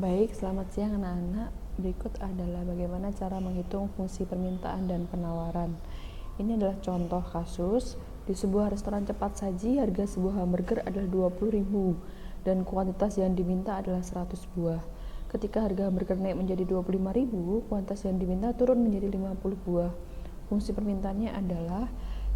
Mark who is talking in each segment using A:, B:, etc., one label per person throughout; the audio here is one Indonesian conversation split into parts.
A: Baik, selamat siang anak-anak. Berikut adalah bagaimana cara menghitung fungsi permintaan dan penawaran. Ini adalah contoh kasus. Di sebuah restoran cepat saji, harga sebuah hamburger adalah 20.000 dan kuantitas yang diminta adalah 100 buah. Ketika harga hamburger naik menjadi 25.000, kuantitas yang diminta turun menjadi 50 buah. Fungsi permintaannya adalah,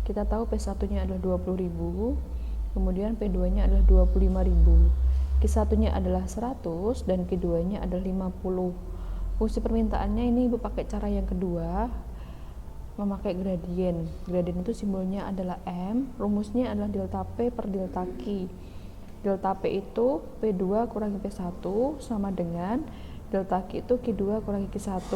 A: kita tahu P1-nya adalah 20.000, kemudian P2-nya adalah 25.000. Q1-nya adalah 100 dan Q2-nya adalah 50. Fungsi permintaannya ini Ibu pakai cara yang kedua, memakai gradien. Gradien itu simbolnya adalah M, rumusnya adalah delta P per delta Q. Delta P itu P2 kurangi P1 sama dengan delta Q itu Q2 kurangi Q1.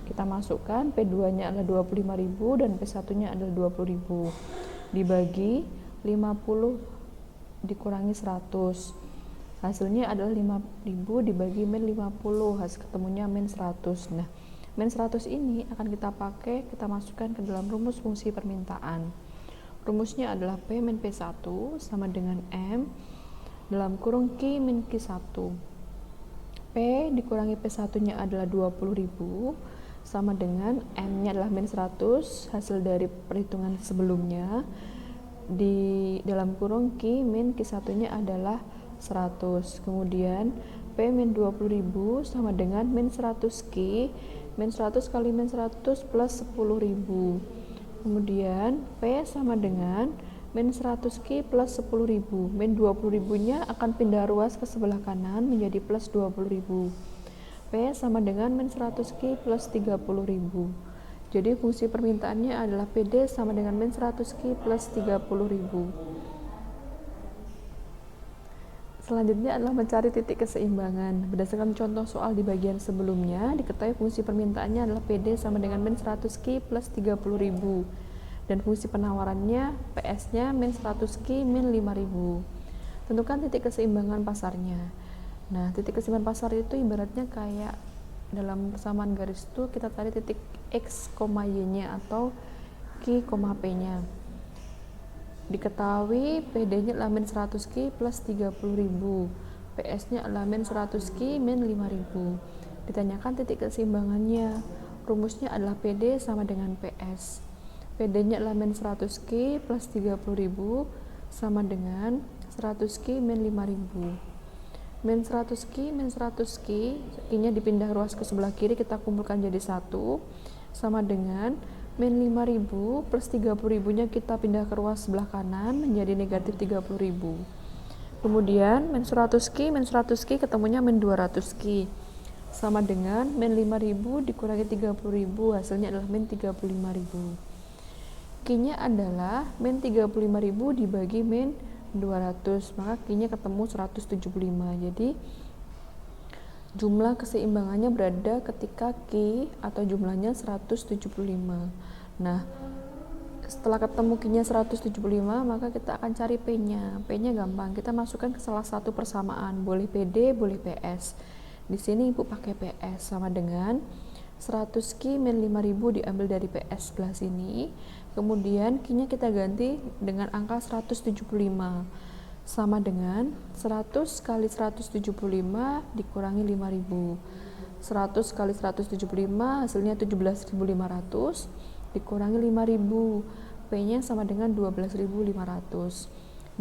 A: Kita masukkan P2-nya adalah 25.000 dan P1-nya adalah 20.000. Dibagi 50 dikurangi 100. Hasilnya adalah 5.000 dibagi min 50, hasil ketemunya min 100. Nah, min 100 ini akan kita pakai, kita masukkan ke dalam rumus fungsi permintaan. Rumusnya adalah P min P1 sama dengan M dalam kurung Q min Q1. P dikurangi P1-nya adalah 20.000 sama dengan M-nya adalah min 100, hasil dari perhitungan sebelumnya. Di dalam kurung Q min Q1-nya adalah 100. Kemudian P min 20.000 sama dengan min 100 Q, min 100 kali min 100 plus 10.000. Kemudian P sama dengan min 100 Q plus 10.000. Min 20.000 nya akan pindah ruas ke sebelah kanan menjadi plus 20.000. P sama dengan min 100 Q plus 30.000. Jadi fungsi permintaannya adalah PD sama dengan min 100 Q plus 30.000. Selanjutnya adalah mencari titik keseimbangan. Berdasarkan contoh soal di bagian sebelumnya, diketahui fungsi permintaannya adalah PD sama dengan min 100 Q plus 30.000. Dan fungsi penawarannya, PS-nya min 100 Q min 5.000. Tentukan titik keseimbangan pasarnya. Nah, titik keseimbangan pasar itu ibaratnya kayak dalam persamaan garis itu kita cari titik X, Y-nya atau Q, P-nya. Diketahui PD-nya adalah min 100 Q plus 30.000, PS-nya adalah min 100 Q min 5.000. Ditanyakan titik keseimbangannya, rumusnya adalah PD sama dengan PS. PD-nya adalah min 100 Q plus 30.000 sama dengan 100 Q min 5.000. Min 100 Q min 100 Q, Q-nya dipindah ruas ke sebelah kiri, kita kumpulkan jadi 1, sama dengan min 5.000 plus 30.000 nya kita pindah ke ruas sebelah kanan menjadi negatif 30.000. Kemudian min 100 Q ketemunya min 200 Q sama dengan min 5.000 dikurangi 30.000, hasilnya adalah min 35.000. Q-nya adalah min 35.000 dibagi min 200, maka Q-nya ketemu 175. Jadi jumlah keseimbangannya berada ketika Q atau jumlahnya 175. Nah, setelah ketemu Q-nya 175, maka kita akan cari P-nya. P-nya gampang, kita masukkan ke salah satu persamaan, boleh PD, boleh PS. Di sini Ibu pakai PS sama dengan 100 Q min 5.000 diambil dari PS sebelah sini. Kemudian Q-nya kita ganti dengan angka 175. Sama dengan 100 kali 175 dikurangi 5.000. 100 kali 175 hasilnya 17.500 dikurangi 5.000. P-nya sama dengan 12.500.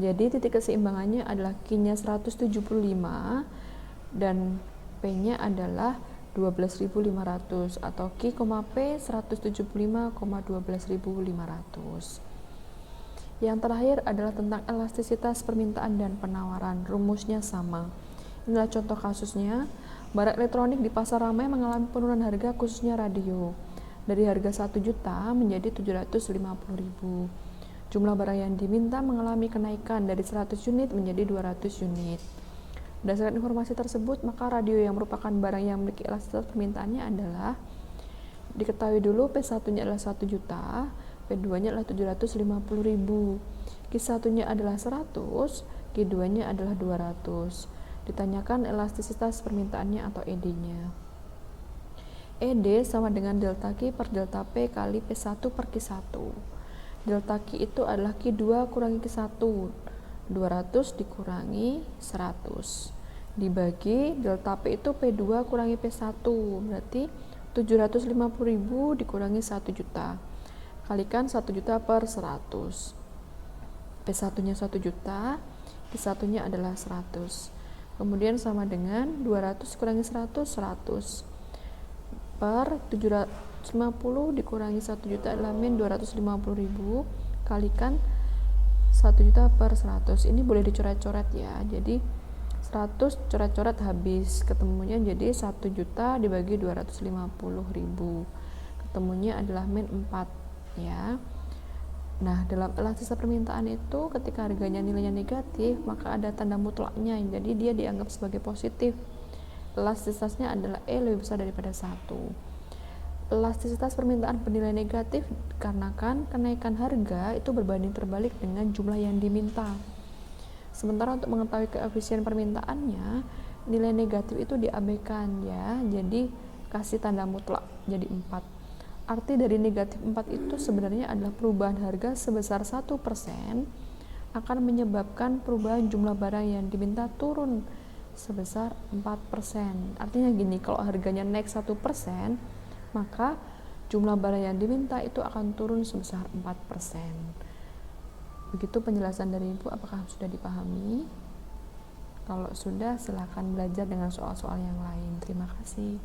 A: Jadi titik keseimbangannya adalah Q-nya 175 dan P-nya adalah 12.500 atau Q, P 175,12.500. Yang terakhir adalah tentang elastisitas permintaan dan penawaran. Rumusnya sama. Inilah contoh kasusnya. Barang elektronik di pasar ramai mengalami penurunan harga khususnya radio. Dari harga 1 juta menjadi 750.000. Jumlah barang yang diminta mengalami kenaikan dari 100 unit menjadi 200 unit. Berdasarkan informasi tersebut, maka radio yang merupakan barang yang memiliki elastisitas permintaannya adalah, diketahui dulu P1-nya adalah 1 juta, P2-nya adalah 750.000, Q1-nya adalah 100, Q2-nya adalah 200. Ditanyakan elastisitas permintaannya atau ED-nya. ED sama dengan delta Q per delta P kali P1 per Q1. Delta Q itu adalah Q2 kurangi Q1, 200 dikurangi 100. dibagi delta P itu P2 kurangi P1, berarti 750.000 dikurangi 1 juta, kalikan 1 juta per 100. P1 nya 1 juta, P1 nya adalah 100, kemudian sama dengan 200 kurangi 100, 100 per 750 dikurangi 1 juta adalah min 250.000, kalikan 1 juta per 100. Ini boleh dicoret-coret ya, jadi 100 coret-coret habis, ketemunya jadi 1 juta dibagi 250.000, ketemunya adalah min 4 ya. Nah, dalam elastisita permintaan itu ketika harganya nilainya negatif, maka ada tanda mutlaknya, jadi dia dianggap sebagai positif. Elastisitasnya adalah E lebih besar daripada 1. Elastisitas permintaan bernilai negatif karena kenaikan harga itu berbanding terbalik dengan jumlah yang diminta. Sementara untuk mengetahui koefisien permintaannya, nilai negatif itu diabaikan ya, jadi kasih tanda mutlak jadi 4. Arti dari negatif 4 itu sebenarnya adalah perubahan harga sebesar 1% akan menyebabkan perubahan jumlah barang yang diminta turun sebesar 4%. Artinya gini, kalau harganya naik 1%, maka jumlah barang yang diminta itu akan turun sebesar 4%. Begitu penjelasan dari Ibu, apakah sudah dipahami? Kalau sudah, silakan belajar dengan soal-soal yang lain. Terima kasih.